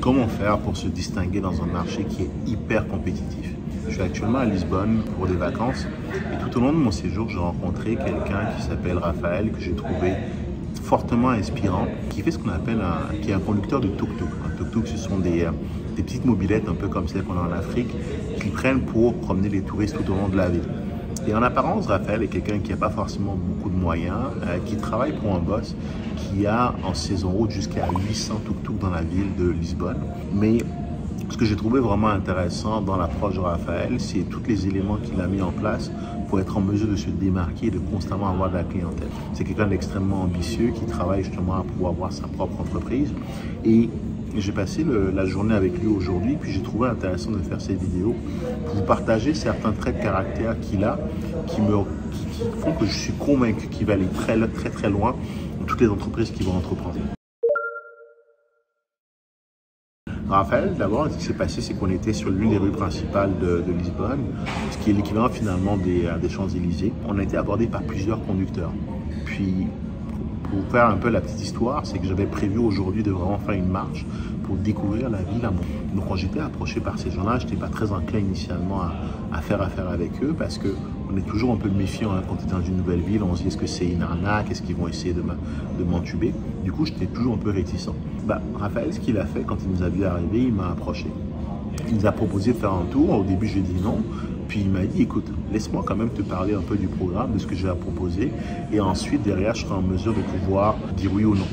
Comment faire pour se distinguer dans un marché qui est hyper compétitif? Je suis actuellement à Lisbonne pour des vacances et tout au long de mon séjour, j'ai rencontré quelqu'un qui s'appelle Raphaël, que j'ai trouvé fortement inspirant, qui fait ce qu'on appelle qui est un conducteur de tuk-tuk. Un tuk-tuk, ce sont des petites mobylettes un peu comme celles qu'on a en Afrique, qu'ils prennent pour promener les touristes tout au long de la ville. Et en apparence, Raphaël est quelqu'un qui n'a pas forcément beaucoup de moyens, qui travaille pour un boss qui a en saison haute jusqu'à 800 tuk-tuk dans la ville de Lisbonne. Mais ce que j'ai trouvé vraiment intéressant dans l'approche de Raphaël, c'est tous les éléments qu'il a mis en place pour être en mesure de se démarquer et de constamment avoir de la clientèle. C'est quelqu'un d'extrêmement ambitieux qui travaille justement à pouvoir avoir sa propre entreprise. Et j'ai passé la journée avec lui aujourd'hui, puis j'ai trouvé intéressant de faire cette vidéo pour vous partager certains traits de caractère qu'il a, qui font que je suis convaincu qu'il va aller très loin dans toutes les entreprises qu'il va entreprendre. Raphaël, d'abord, ce qui s'est passé, c'est qu'on était sur l'une des rues principales de Lisbonne, ce qui est l'équivalent finalement des Champs-Élysées. On a été abordé par plusieurs conducteurs. Puis, pour vous faire un peu la petite histoire, c'est que j'avais prévu aujourd'hui de vraiment faire une marche pour découvrir la ville à moi. Donc quand j'étais approché par ces gens-là, je n'étais pas très enclin initialement à faire affaire avec eux parce qu'on est toujours un peu méfiant quand on est dans une nouvelle ville. On se dit est-ce que c'est une arnaque, est-ce qu'ils vont essayer de m'entuber. Du coup, j'étais toujours un peu réticent. Raphaël, ce qu'il a fait quand il nous a vu arriver, il m'a approché. Il nous a proposé de faire un tour. Au début, j'ai dit non. Puis il m'a dit, écoute, laisse-moi quand même te parler un peu du programme, de ce que j'ai à proposer. Et ensuite, derrière, je serai en mesure de pouvoir dire oui ou non.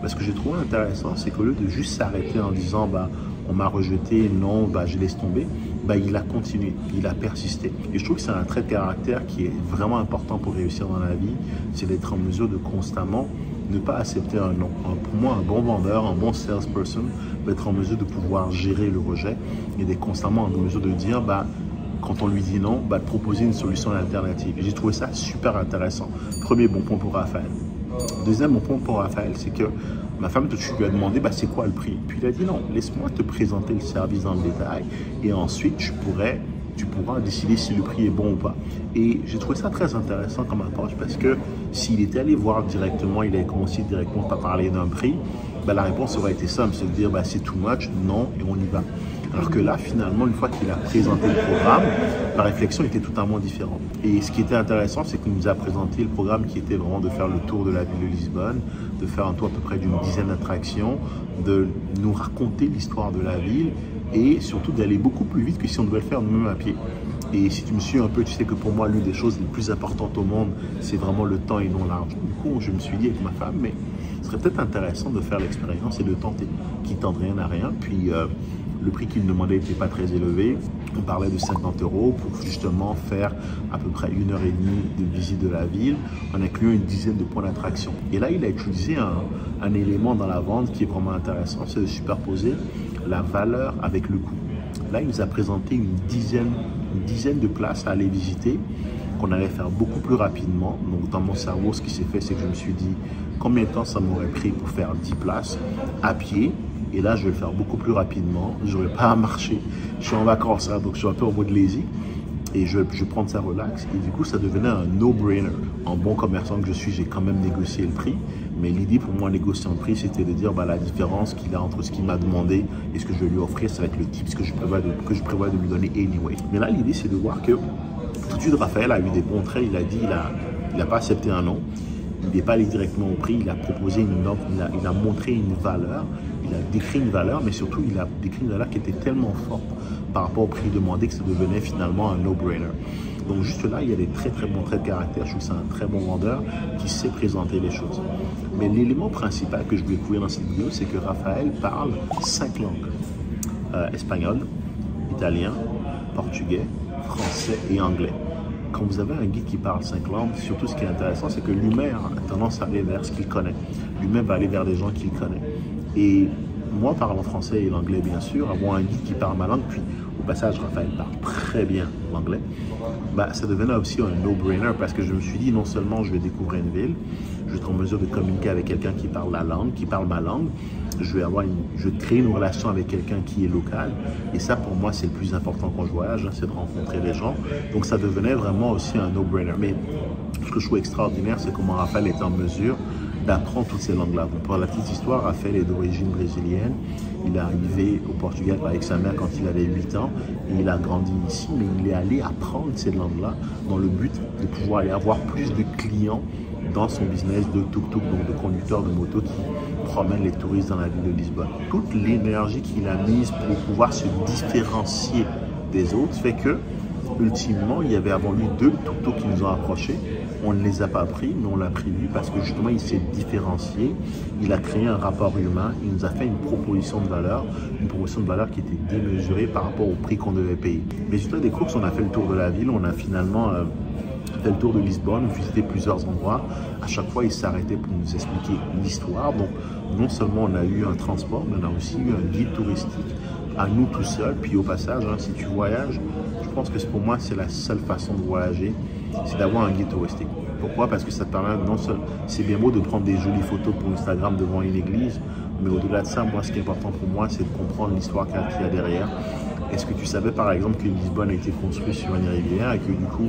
Ce que j'ai trouvé intéressant, c'est qu'au lieu de juste s'arrêter en disant, on m'a rejeté, non, je laisse tomber, il a continué, il a persisté. Et je trouve que c'est un trait de caractère qui est vraiment important pour réussir dans la vie, c'est d'être en mesure de constamment ne pas accepter un non. Pour moi, un bon vendeur, un bon salesperson, va être en mesure de pouvoir gérer le rejet et d'être constamment en mesure de dire, quand on lui dit non, de proposer une solution alternative. Et j'ai trouvé ça super intéressant. Premier bon point pour Raphaël. Deuxième bon point pour Raphaël, c'est que ma femme tout de suite lui a demandé c'est quoi le prix. Puis il a dit non, laisse-moi te présenter le service dans le détail et ensuite tu pourras décider si le prix est bon ou pas. Et j'ai trouvé ça très intéressant comme approche parce que s'il était allé voir directement, il avait commencé directement par parler d'un prix, la réponse aurait été simple, c'est de dire c'est too much, non, et on y va. Alors que là, finalement, une fois qu'il a présenté le programme, la réflexion était totalement différente. Et ce qui était intéressant, c'est qu'il nous a présenté le programme qui était vraiment de faire le tour de la ville de Lisbonne, de faire un tour à peu près d'une dizaine d'attractions, de nous raconter l'histoire de la ville et surtout d'aller beaucoup plus vite que si on devait le faire nous-mêmes à pied. Et si tu me suis un peu, tu sais que pour moi, l'une des choses les plus importantes au monde, c'est vraiment le temps et non l'argent. Du coup, je me suis dit avec ma femme, mais ce serait peut-être intéressant de faire l'expérience et de tenter, qui ne tente rien à rien. Puis, le prix qu'il demandait n'était pas très élevé. On parlait de 50 € pour justement faire à peu près 1h30 de visite de la ville en incluant une dizaine de points d'attraction. Et là, il a utilisé un élément dans la vente qui est vraiment intéressant, c'est de superposer la valeur avec le coût. Là, il nous a présenté une dizaine de places à aller visiter qu'on allait faire beaucoup plus rapidement. Donc, dans mon cerveau, ce qui s'est fait, c'est que je me suis dit combien de temps ça m'aurait pris pour faire 10 places à pied. Et là, je vais le faire beaucoup plus rapidement. Je n'aurai pas à marcher. Je suis en vacances, donc je suis un peu en mode lazy. Et je vais prendre ça relax. Et du coup, ça devenait un no-brainer. En bon commerçant que je suis, j'ai quand même négocié le prix. Mais l'idée pour moi, négocier un prix, c'était de dire la différence qu'il a entre ce qu'il m'a demandé et ce que je vais lui offrir, ça va être le type que je prévois de lui donner anyway. Mais là, l'idée, c'est de voir que tout de suite, Raphaël a eu des bons traits. Il a dit, il n'a pas accepté un non. Il n'est pas allé directement au prix, il a proposé une offre, il a montré une valeur, il a décrit une valeur, mais surtout il a décrit une valeur qui était tellement forte par rapport au prix demandé que ça devenait finalement un no-brainer. Donc juste là, il y a des très bons traits de caractère. Je trouve que c'est un très bon vendeur qui sait présenter les choses. Mais l'élément principal que je voulais couvrir dans cette vidéo, c'est que Raphaël parle 5 langues. Espagnol, italien, portugais, français et anglais. Quand vous avez un guide qui parle 5 langues, surtout ce qui est intéressant, c'est que l'humain a tendance à aller vers ce qu'il connaît. L'humain va aller vers des gens qu'il connaît. Et moi, parlant français et l'anglais, bien sûr, avoir un guide qui parle ma langue, puis au passage, Raphaël parle très bien l'anglais, ça devenait aussi un no-brainer parce que je me suis dit, non seulement je vais découvrir une ville, je vais être en mesure de communiquer avec quelqu'un qui parle la langue, qui parle ma langue, je vais créer une relation avec quelqu'un qui est local. Et ça, pour moi, c'est le plus important quand je voyage, c'est de rencontrer les gens. Donc, ça devenait vraiment aussi un no-brainer. Mais ce que je trouve extraordinaire, c'est comment Raphaël est en mesure d'apprendre toutes ces langues-là. Donc, pour la petite histoire, Raphaël est d'origine brésilienne. Il est arrivé au Portugal avec sa mère quand il avait 8 ans. Et il a grandi ici, mais il est allé apprendre ces langues-là dans le but de pouvoir aller avoir plus de clients dans son business de tuk-tuk, donc de conducteur de moto qui promène les touristes dans la ville de Lisbonne. Toute l'énergie qu'il a mise pour pouvoir se différencier des autres fait que, ultimement, il y avait avant lui 2 tuk-tuk qui nous ont approchés. On ne les a pas pris, mais on l'a pris lui parce que justement, il s'est différencié. Il a créé un rapport humain. Il nous a fait une proposition de valeur qui était démesurée par rapport au prix qu'on devait payer. Mais juste des courses, on a fait le tour de la ville. On a finalement fait le tour de Lisbonne, visité plusieurs endroits. À chaque fois, il s'arrêtait pour nous expliquer l'histoire. Donc, non seulement on a eu un transport, mais on a aussi eu un guide touristique à nous tout seuls. Puis au passage, si tu voyages, je pense que pour moi, c'est la seule façon de voyager, c'est d'avoir un guide touristique. Pourquoi? Parce que ça te permet non seulement, c'est bien beau de prendre des jolies photos pour Instagram devant une église, mais au-delà de ça, moi, ce qui est important pour moi, c'est de comprendre l'histoire qu'il y a derrière. Est-ce que tu savais par exemple que Lisbonne a été construite sur une rivière et que du coup,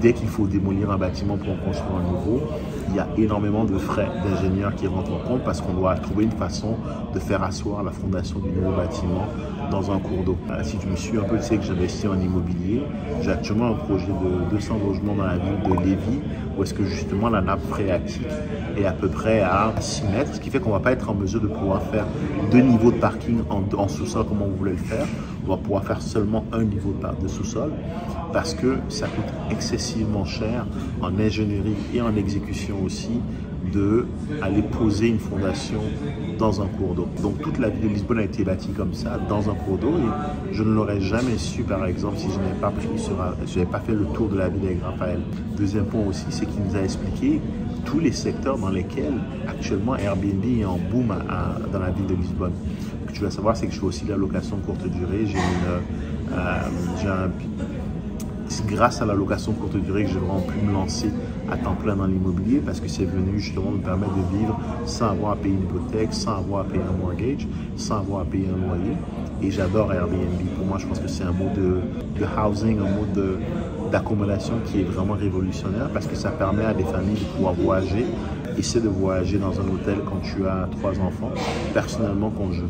dès qu'il faut démolir un bâtiment pour en construire un nouveau, il y a énormément de frais d'ingénieurs qui rentrent en compte parce qu'on doit trouver une façon de faire asseoir la fondation du nouveau bâtiment dans un cours d'eau. Si tu me suis un peu, tu sais que j'investis en immobilier. J'ai actuellement un projet de 200 logements dans la ville de Lévis où est-ce que justement la nappe phréatique est à peu près à 6 mètres, ce qui fait qu'on ne va pas être en mesure de pouvoir faire 2 niveaux de parking en sous-sol comme on voulait le faire. On va pouvoir faire seulement un niveau de sous-sol parce que ça coûte excessivement cher en ingénierie et en exécution aussi d'aller poser une fondation dans un cours d'eau. Donc toute la ville de Lisbonne a été bâtie comme ça, dans un cours d'eau, et je ne l'aurais jamais su par exemple si je n'avais pas fait le tour de la ville avec Raphaël. Deuxième point aussi, c'est qu'il nous a expliqué tous les secteurs dans lesquels actuellement Airbnb est en boom dans la ville de Lisbonne. Ce que tu vas savoir, c'est que je fais aussi de la location courte durée. C'est grâce à la location courte durée que j'ai vraiment pu me lancer à temps plein dans l'immobilier parce que c'est venu justement me permettre de vivre sans avoir à payer une hypothèque, sans avoir à payer un mortgage, sans avoir à payer un loyer. Et j'adore Airbnb. Pour moi, je pense que c'est un mode de housing, un mode d'accommodation qui est vraiment révolutionnaire parce que ça permet à des familles de pouvoir voyager. Essaie de voyager dans un hôtel quand tu as 3 enfants. Personnellement, quand je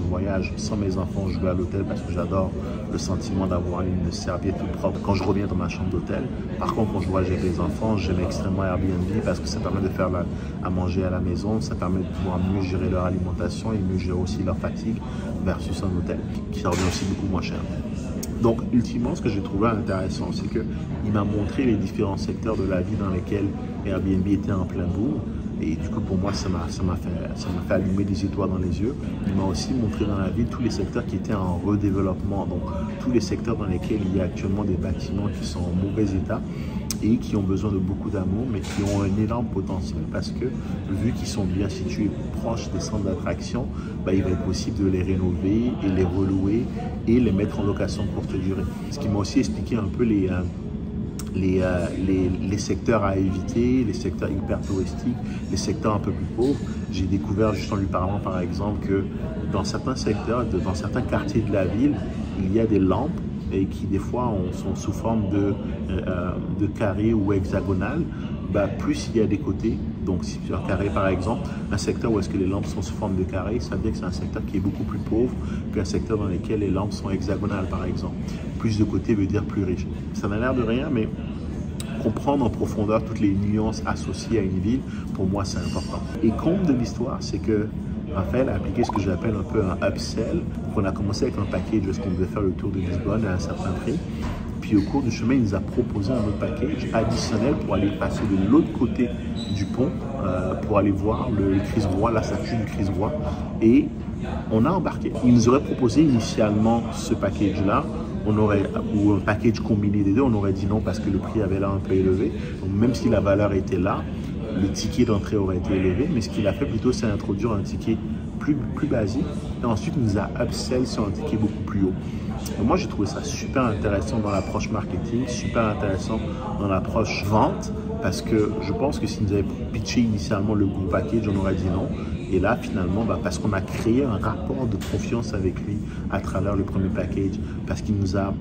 voyage sans mes enfants, je vais à l'hôtel parce que j'adore le sentiment d'avoir une serviette toute propre quand je reviens dans ma chambre d'hôtel. Par contre, quand je voyage avec les enfants, j'aime extrêmement Airbnb parce que ça permet de faire à manger à la maison, ça permet de pouvoir mieux gérer leur alimentation et mieux gérer aussi leur fatigue versus un hôtel qui revient aussi beaucoup moins cher. Donc, ultimement, ce que j'ai trouvé intéressant, c'est qu'il m'a montré les différents secteurs de la vie dans lesquels Airbnb était en plein boom. Et du coup, pour moi, ça m'a fait allumer des étoiles dans les yeux. Il m'a aussi montré dans la ville tous les secteurs qui étaient en redéveloppement. Donc, tous les secteurs dans lesquels il y a actuellement des bâtiments qui sont en mauvais état et qui ont besoin de beaucoup d'amour, mais qui ont un énorme potentiel parce que, vu qu'ils sont bien situés proches des centres d'attraction, il va être possible de les rénover et les relouer et les mettre en location courte durée. Ce qui m'a aussi expliqué un peu les secteurs à éviter, les secteurs hyper touristiques, les secteurs un peu plus pauvres. J'ai découvert, juste en lui parlant par exemple, que dans certains secteurs, dans certains quartiers de la ville, il y a des lampes et qui des fois sont sous forme de carré ou hexagonal. Plus il y a des côtés, donc si tu as un carré par exemple, un secteur où est-ce que les lampes sont sous forme de carré, ça veut dire que c'est un secteur qui est beaucoup plus pauvre qu'un secteur dans lequel les lampes sont hexagonales par exemple. Plus de côtés veut dire plus riche. Ça n'a l'air de rien, mais comprendre en profondeur toutes les nuances associées à une ville, pour moi c'est important. Et compte de l'histoire, c'est que Raphaël a appliqué ce que j'appelle un peu un upsell. On a commencé avec un package où est-ce qu'on devait faire le tour de Lisbonne à un certain prix. Puis au cours du chemin, il nous a proposé un autre package additionnel pour aller passer de l'autre côté du pont pour aller voir le Christ roi, la statue du Christ roi. Et on a embarqué. Il nous aurait proposé initialement ce package-là, ou un package combiné des deux, on aurait dit non parce que le prix avait l'air un peu élevé. Donc même si la valeur était là, le ticket d'entrée aurait été élevé, mais ce qu'il a fait plutôt, c'est introduire un ticket plus basique et ensuite il nous a upsell sur un ticket beaucoup plus haut. Donc moi, j'ai trouvé ça super intéressant dans l'approche marketing, super intéressant dans l'approche vente, parce que je pense que si nous avait pitché initialement le gros package, on aurait dit non. Et là, finalement, parce qu'on a créé un rapport de confiance avec lui à travers le premier package, parce qu'il nous a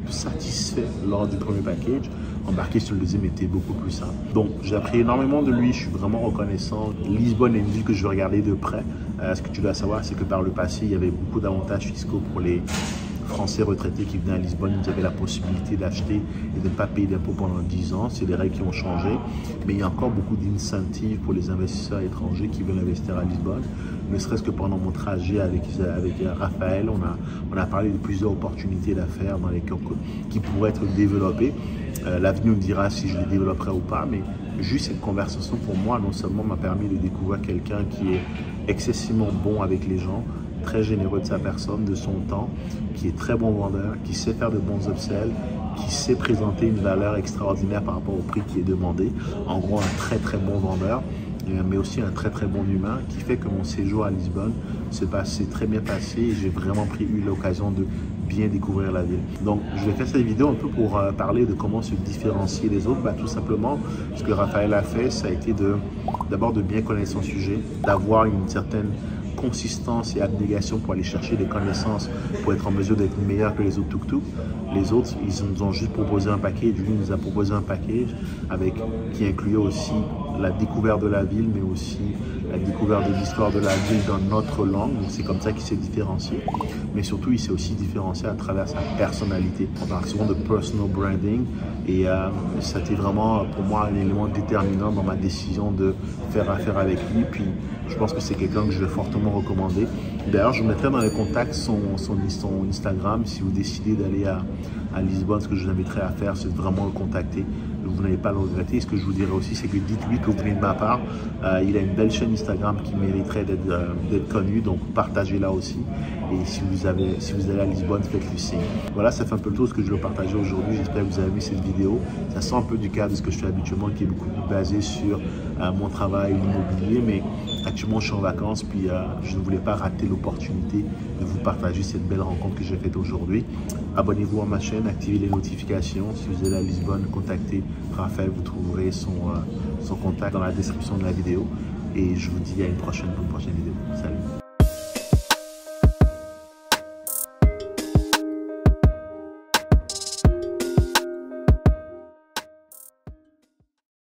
satisfait lors du premier package, embarquer sur le deuxième était beaucoup plus simple. Donc j'ai appris énormément de lui, je suis vraiment reconnaissant. Lisbonne est une ville que je veux regarder de près. Ce que tu dois savoir, c'est que par le passé, il y avait beaucoup d'avantages fiscaux pour les Français retraités qui venaient à Lisbonne. Ils avaient la possibilité d'acheter et de ne pas payer d'impôts pendant 10 ans. C'est des règles qui ont changé. Mais il y a encore beaucoup d'incentives pour les investisseurs étrangers qui veulent investir à Lisbonne. Ne serait-ce que pendant mon trajet avec Raphaël, on a parlé de plusieurs opportunités d'affaires qui pourraient être développées. L'avenir nous dira si je les développerai ou pas, mais juste cette conversation pour moi, non seulement m'a permis de découvrir quelqu'un qui est excessivement bon avec les gens, très généreux de sa personne, de son temps, qui est très bon vendeur, qui sait faire de bons upsells, qui sait présenter une valeur extraordinaire par rapport au prix qui est demandé. En gros, un très bon vendeur, mais aussi un très bon humain, qui fait que mon séjour à Lisbonne s'est très bien passé et j'ai vraiment eu l'occasion de bien découvrir la ville. Donc, je vais faire cette vidéo un peu pour parler de comment se différencier des autres. Tout simplement, ce que Raphaël a fait, ça a été d'abord de bien connaître son sujet, d'avoir une certaine consistance et abnégation pour aller chercher des connaissances pour être en mesure d'être meilleur que les autres tuk-tuk. Les autres, ils nous ont juste proposé un package. Lui nous a proposé un package qui incluait aussi la découverte de la ville, mais aussi la découverte de l'histoire de la ville dans notre langue. C'est comme ça qu'il s'est différencié. Mais surtout, il s'est aussi différencié à travers sa personnalité. On parle souvent de personal branding et c'était vraiment pour moi un élément déterminant dans ma décision de faire affaire avec lui. Puis je pense que c'est quelqu'un que je vais fortement recommander. D'ailleurs, je vous mettrai dans les contacts son Instagram. Si vous décidez d'aller à Lisbonne, ce que je vous inviterai à faire, c'est de vraiment le contacter. Vous n'allez pas le regretter. Ce que je vous dirais aussi, c'est que dites-lui que vous venez de ma part. Il a une belle chaîne Instagram qui mériterait d'être connue, donc partagez-la aussi. Et si vous allez à Lisbonne, faites-lui signe. Voilà, ça fait un peu le tour de ce que je veux partager aujourd'hui. J'espère que vous avez aimé cette vidéo. Ça sort un peu du cadre de ce que je fais habituellement, qui est beaucoup plus basé sur mon travail, l'immobilier, mais actuellement, je suis en vacances, puis je ne voulais pas rater l'opportunité de vous partager cette belle rencontre que j'ai faite aujourd'hui. Abonnez-vous à ma chaîne, activez les notifications. Si vous allez à Lisbonne, contactez Raphaël, vous trouverez son contact dans la description de la vidéo. Et je vous dis à une prochaine vidéo. Salut!